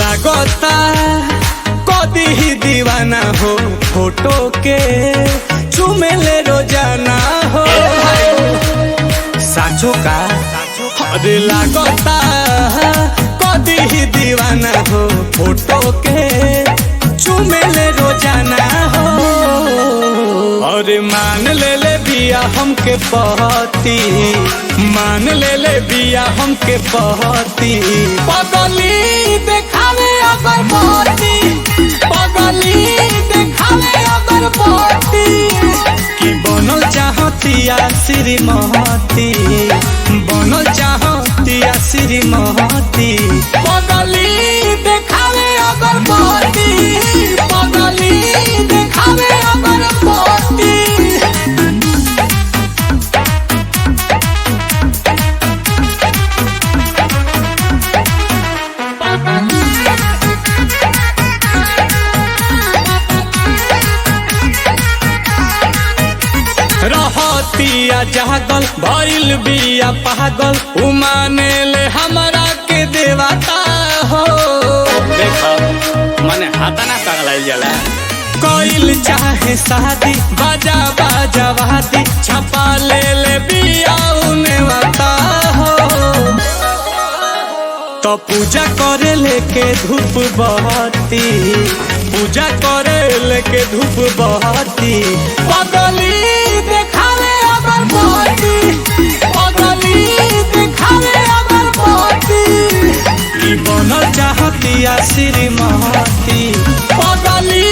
लगता कदी ही दीवाना हो फोटो के चुमेले रोजाना हो साचो का अरे लगता कदी ही दीवाना हो फोटो के चुमेले रोजाना हो। अरे मान ले बिया हमके पहती, मान ले बिया हमके पहती, पगली देखावे अगर पहती, पगली देखावे अगर पहती, कि बनल चाहतिया श्रीमती, बनल चाहतिया श्रीमती, पगली देखावे अगर पहती, पगली देखावे अगर पहती। रहतिया जागल भइल बिया पागल, उमाने ले हमरा के देवता हो। देखो मने हाथा ना पगलाइल जाला, कोइल चाहे शादी बाजा बाजा वादी, छपा ले बिया उने वाता हो। तो पूजा करे लेके धूप बहती, पूजा करे लेके धूप बहती, पगली देखावे अगर बहती, पगली देखावे अगर बहती, ई बनल चाहतिया श्रीमती, पगली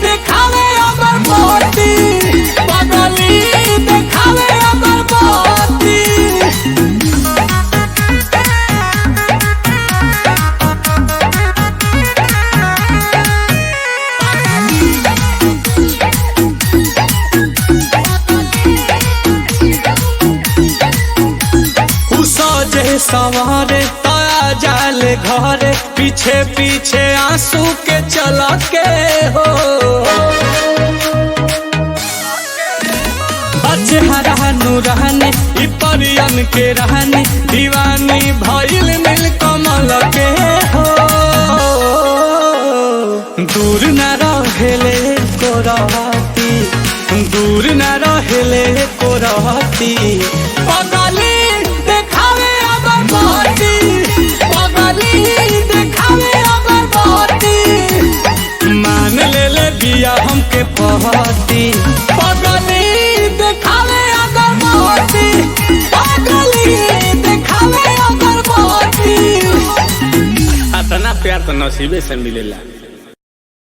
देखावे अगर बहती, पगली देखावे अगर बहती। सजे सवारे ताया जाले घरे, पीछे पीछे आंसू के चला के हो। चेहरा नूरानी ई परियन के रहनी, दीवानी भइल नील कमल के हो। दूर न रहेले को रहती, दूर न रहेले को रहती, पगली देखावे अगर बहती, पगली देखावे अगर बहती, मान ले बिया हमके पहती, पगली देखावे अगर बहती, पगली देखावे अगर बहती। इतना प्यार तो नसीबे से मिलेला।